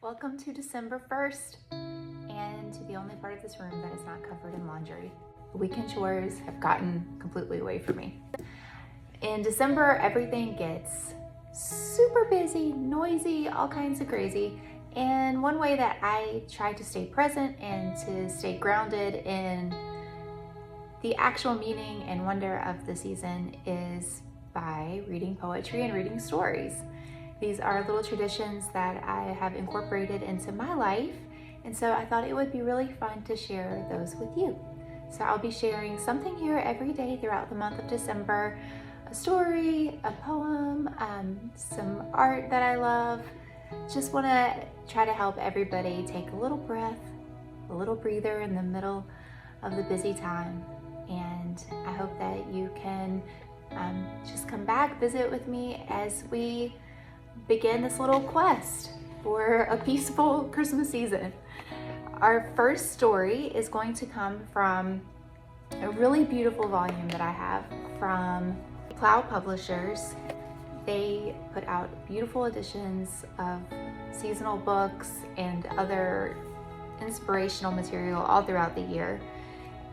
Welcome to December 1st and to the only part of this room that is not covered in laundry. Weekend chores have gotten completely away from me. In December, everything gets super busy, noisy, all kinds of crazy. And one way that I try to stay present and to stay grounded in the actual meaning and wonder of the season is by reading poetry and reading stories. These are little traditions that I have incorporated into my life, and so I thought it would be really fun to share those with you. So I'll be sharing something here every day throughout the month of December, a story, a poem, some art that I love. Just want to try to help everybody take a little breath, a little breather in the middle of the busy time. And I hope that you can just come back, visit with me as we begin this little quest for a peaceful Christmas season. Our first story is going to come from a really beautiful volume that I have from Plough Publishers. They put out beautiful editions of seasonal books and other inspirational material all throughout the year.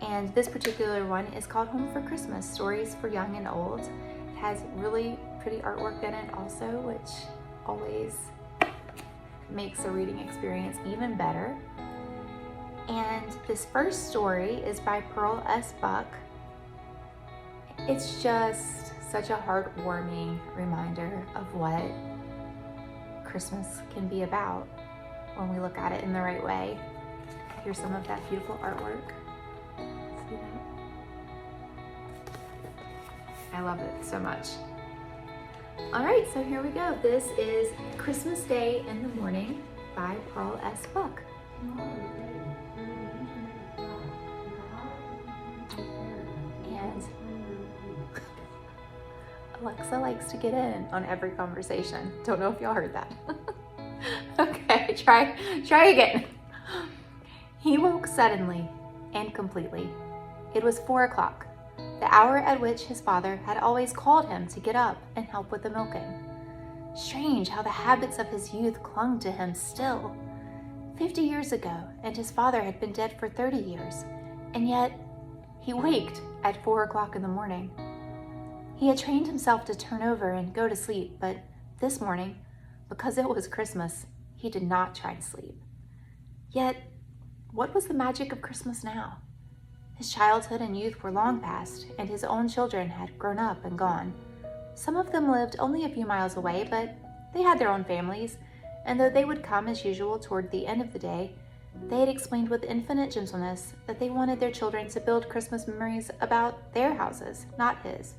And this particular one is called Home for Christmas, Stories for Young and Old. It has really pretty artwork in it also, which always makes the reading experience even better. And this first story is by Pearl S. Buck. It's just such a heartwarming reminder of what Christmas can be about when we look at it in the right way. Here's some of that beautiful artwork. See that? I love it so much. All right, so here we go. This is Christmas Day in the Morning by Pearl S. Buck. And Alexa likes to get in on every conversation. Don't know if y'all heard that. Okay, try again. He woke suddenly and completely. It was 4 o'clock. The hour at which his father had always called him to get up and help with the milking. Strange how the habits of his youth clung to him still. 50 years ago, and his father had been dead for 30 years, and yet he waked at 4 o'clock in the morning. He had trained himself to turn over and go to sleep, but this morning, because it was Christmas, he did not try to sleep. Yet, what was the magic of Christmas now? His childhood and youth were long past, and his own children had grown up and gone. Some of them lived only a few miles away, but they had their own families, and though they would come as usual toward the end of the day, they had explained with infinite gentleness that they wanted their children to build Christmas memories about their houses, not his.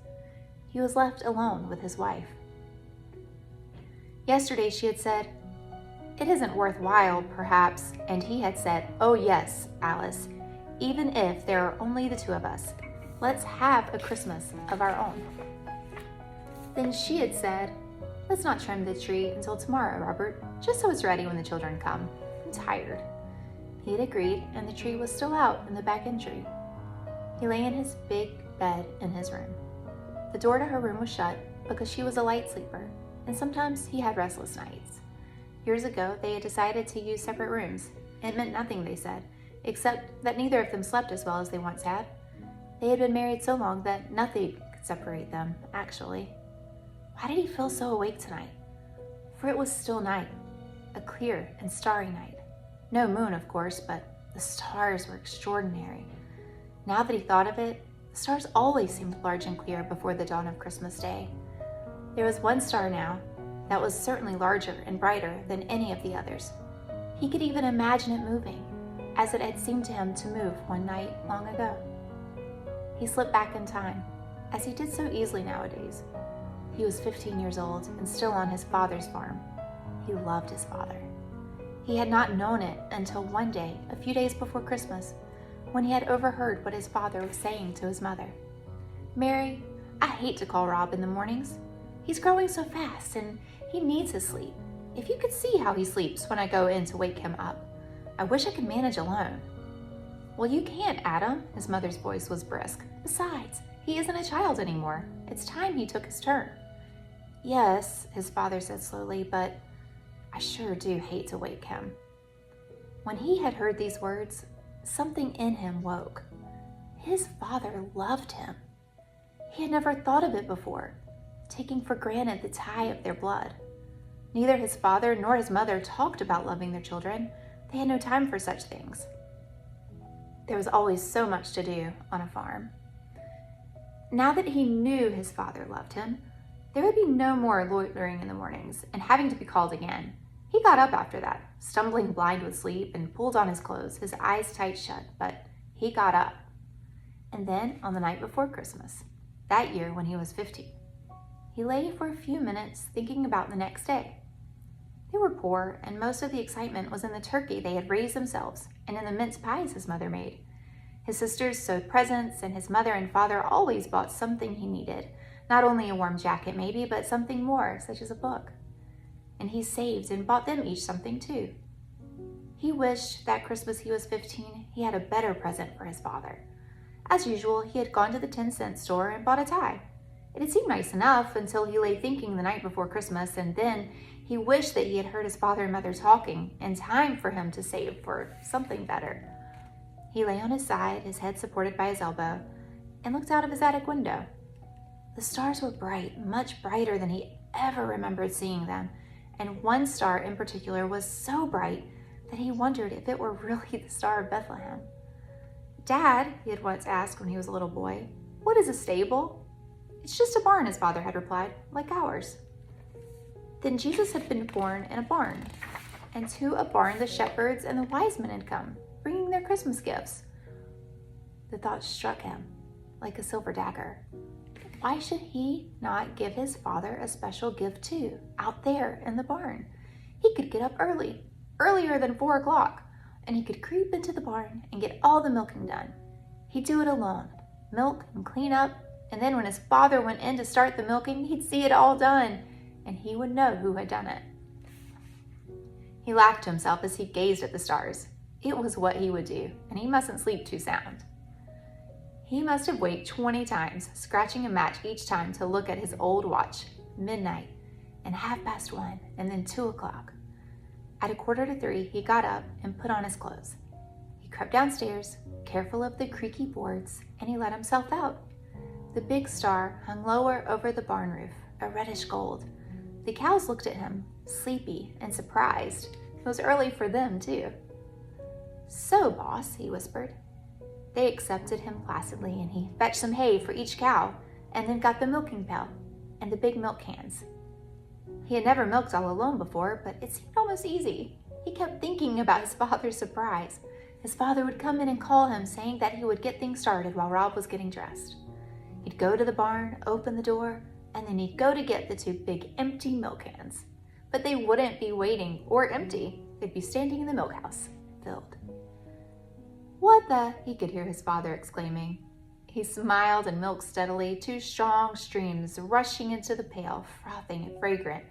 He was left alone with his wife. Yesterday she had said, "It isn't worthwhile, perhaps," and he had said, "Oh yes, Alice, even if there are only the two of us, let's have a Christmas of our own." Then she had said, "Let's not trim the tree until tomorrow, Robert, just so it's ready when the children come. I'm tired." He had agreed, and the tree was still out in the back entry. He lay in his big bed in his room. The door to her room was shut because she was a light sleeper, and sometimes he had restless nights. Years ago, they had decided to use separate rooms. It meant nothing, they said, except that neither of them slept as well as they once had. They had been married so long that nothing could separate them, actually. Why did he feel so awake tonight? For it was still night, a clear and starry night. No moon, of course, but the stars were extraordinary. Now that he thought of it, the stars always seemed large and clear before the dawn of Christmas Day. There was one star now that was certainly larger and brighter than any of the others. He could even imagine it moving, as it had seemed to him to move one night long ago. He slipped back in time, as he did so easily nowadays. He was 15 years old and still on his father's farm. He loved his father. He had not known it until one day, a few days before Christmas, when he had overheard what his father was saying to his mother. "Mary, I hate to call Rob in the mornings. He's growing so fast and he needs his sleep. If you could see how he sleeps when I go in to wake him up. I wish I could manage alone." "Well, you can't, Adam," his mother's voice was brisk. "Besides, he isn't a child anymore. It's time he took his turn." "Yes," his father said slowly, "but I sure do hate to wake him." When he had heard these words, something in him woke. His father loved him. He had never thought of it before, taking for granted the tie of their blood. Neither his father nor his mother talked about loving their children. They had no time for such things. There was always so much to do on a farm. Now that he knew his father loved him, there would be no more loitering in the mornings and having to be called again. He got up after that, stumbling blind with sleep, and pulled on his clothes, his eyes tight shut, but he got up. And then, on the night before Christmas, that year when he was 15, he lay for a few minutes thinking about the next day. They were poor, and most of the excitement was in the turkey they had raised themselves and in the mince pies his mother made. His sisters sewed presents, and his mother and father always bought something he needed, not only a warm jacket maybe, but something more, such as a book. And he saved and bought them each something too. He wished that Christmas he was 15, he had a better present for his father. As usual, he had gone to the 10-cent store and bought a tie. It had seemed nice enough until he lay thinking the night before Christmas, and then he wished that he had heard his father and mother talking in time for him to save for something better. He lay on his side, his head supported by his elbow, and looked out of his attic window. The stars were bright, much brighter than he ever remembered seeing them, and one star in particular was so bright that he wondered if it were really the Star of Bethlehem. "Dad," he had once asked when he was a little boy, "what is a stable?" "It's just a barn," his father had replied, "like ours." Then Jesus had been born in a barn, and to a barn the shepherds and the wise men had come, bringing their Christmas gifts. The thought struck him like a silver dagger. Why should he not give his father a special gift too, out there in the barn? He could get up early, earlier than 4 o'clock, and he could creep into the barn and get all the milking done. He'd do it alone, milk and clean up, and then when his father went in to start the milking, he'd see it all done, and he would know who had done it. He laughed to himself as he gazed at the stars. It was what he would do, and he mustn't sleep too sound. He must have waked 20 times, scratching a match each time to look at his old watch, midnight, and 1:30, and then 2 o'clock. At 2:45, he got up and put on his clothes. He crept downstairs, careful of the creaky boards, and he let himself out. The big star hung lower over the barn roof, a reddish gold. The cows looked at him, sleepy and surprised. It was early for them, too. "So, boss," he whispered. They accepted him placidly, and he fetched some hay for each cow, and then got the milking pail and the big milk cans. He had never milked all alone before, but it seemed almost easy. He kept thinking about his father's surprise. His father would come in and call him, saying that he would get things started while Rob was getting dressed. He'd go to the barn, open the door, and then he'd go to get the 2 big empty milk cans. But they wouldn't be waiting or empty. They'd be standing in the milk house, filled. "What the?" he could hear his father exclaiming. He smiled and milked steadily, 2 strong streams rushing into the pail, frothing and fragrant.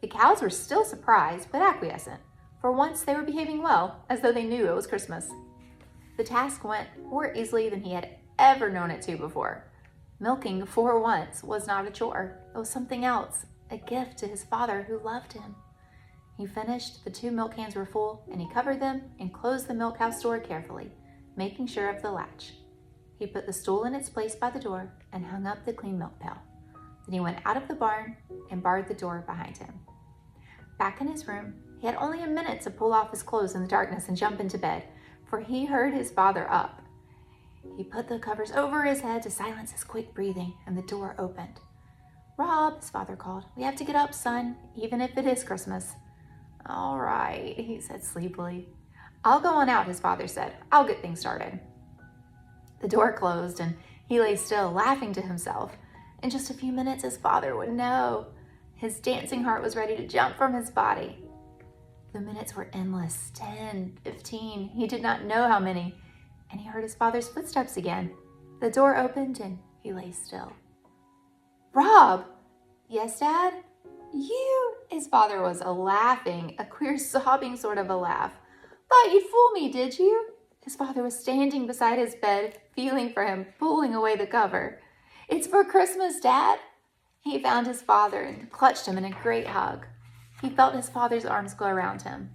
The cows were still surprised, but acquiescent. For once they were behaving well, as though they knew it was Christmas. The task went more easily than he had ever known it to before. Milking, for once, was not a chore. It was something else, a gift to his father who loved him. He finished, the 2 milk cans were full, and he covered them and closed the milk house door carefully, making sure of the latch. He put the stool in its place by the door and hung up the clean milk pail. Then he went out of the barn and barred the door behind him. Back in his room, he had only a minute to pull off his clothes in the darkness and jump into bed, for he heard his father up. He put the covers over his head to silence his quick breathing, and the door opened. "Rob," his father called, "we have to get up, son, even if it is Christmas." "All right," he said sleepily. "I'll go on out," his father said. "I'll get things started." The door closed, and he lay still, laughing to himself. In just a few minutes, his father would know. His dancing heart was ready to jump from his body. The minutes were endless, 10, 15, he did not know how many, and he heard his father's footsteps again. The door opened, and he lay still. "Rob!" "Yes, Dad?" "You?" His father was laughing, a queer sobbing sort of a laugh. "Thought you'd fool me, did you?" His father was standing beside his bed, feeling for him, pulling away the cover. "It's for Christmas, Dad." He found his father and clutched him in a great hug. He felt his father's arms go around him.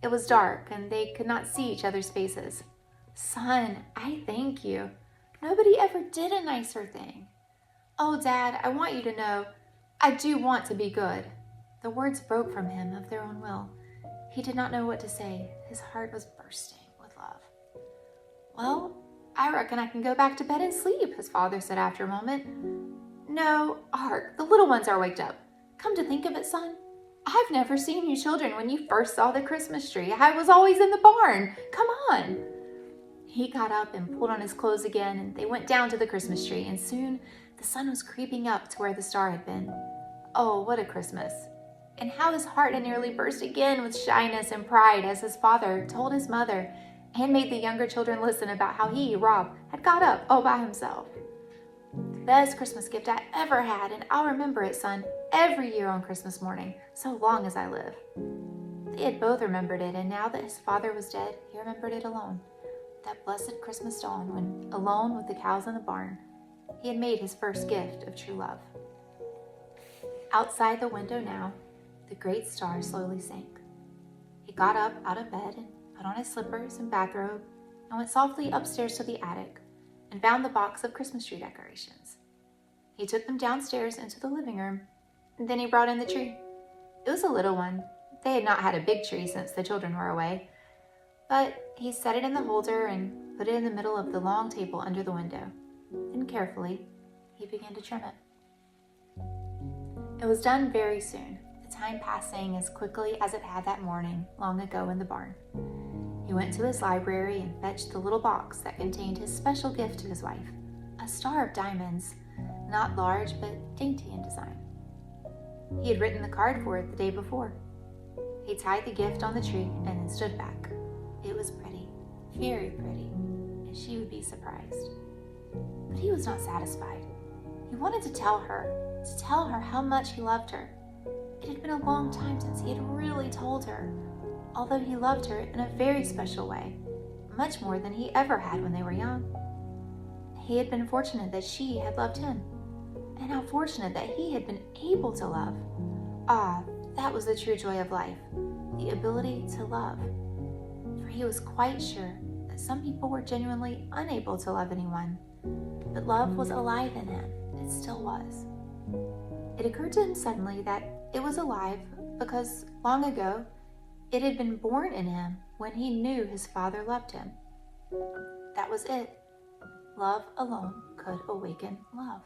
It was dark, and they could not see each other's faces. "Son, I thank you. Nobody ever did a nicer thing. Oh, Dad, I want you to know, I do want to be good." The words broke from him of their own will. He did not know what to say. His heart was bursting with love. "Well, I reckon I can go back to bed and sleep," his father said after a moment. "No, Hark, the little ones are waked up. Come to think of it, son, I've never seen you children when you first saw the Christmas tree. I was always in the barn. Come on." He got up and pulled on his clothes again, and they went down to the Christmas tree, and soon the sun was creeping up to where the star had been. Oh, what a Christmas. And how his heart had nearly burst again with shyness and pride as his father told his mother and made the younger children listen about how he, Rob, had got up all by himself. "The best Christmas gift I ever had, and I'll remember it, son, every year on Christmas morning, so long as I live." They had both remembered it, and now that his father was dead, he remembered it alone. That blessed Christmas dawn when, alone with the cows in the barn, he had made his first gift of true love. Outside the window now, the great star slowly sank. He got up out of bed and put on his slippers and bathrobe and went softly upstairs to the attic and found the box of Christmas tree decorations. He took them downstairs into the living room, and then he brought in the tree. It was a little one. They had not had a big tree since the children were away, but he set it in the holder and put it in the middle of the long table under the window. Then carefully, he began to trim it. It was done very soon, the time passing as quickly as it had that morning long ago in the barn. He went to his library and fetched the little box that contained his special gift to his wife, a star of diamonds, not large but dainty in design. He had written the card for it the day before. He tied the gift on the tree and then stood back. It was pretty, very pretty, and she would be surprised. But he was not satisfied. He wanted to tell her how much he loved her. It had been a long time since he had really told her, although he loved her in a very special way, much more than he ever had when they were young. He had been fortunate that she had loved him, and how fortunate that he had been able to love. Ah, that was the true joy of life, the ability to love. For he was quite sure that some people were genuinely unable to love anyone, but love was alive in him. It still was. It occurred to him suddenly that it was alive because long ago it had been born in him when he knew his father loved him. That was it. Love alone could awaken love.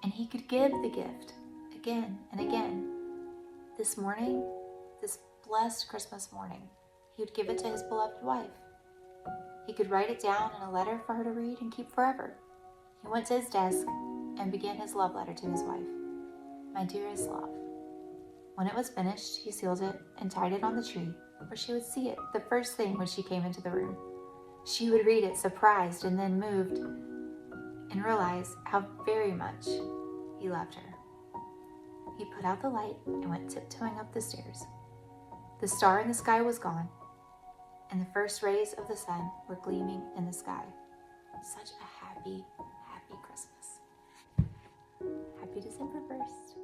And he could give the gift again and again. This morning, this blessed Christmas morning, he would give it to his beloved wife. He could write it down in a letter for her to read and keep forever. He went to his desk and began his love letter to his wife. "My dearest love." When it was finished, he sealed it and tied it on the tree where she would see it the first thing when she came into the room. She would read it surprised and then moved and realize how very much he loved her. He put out the light and went tiptoeing up the stairs. The star in the sky was gone, and the first rays of the sun were gleaming in the sky. Such a happy, happy Christmas. Happy December 1st.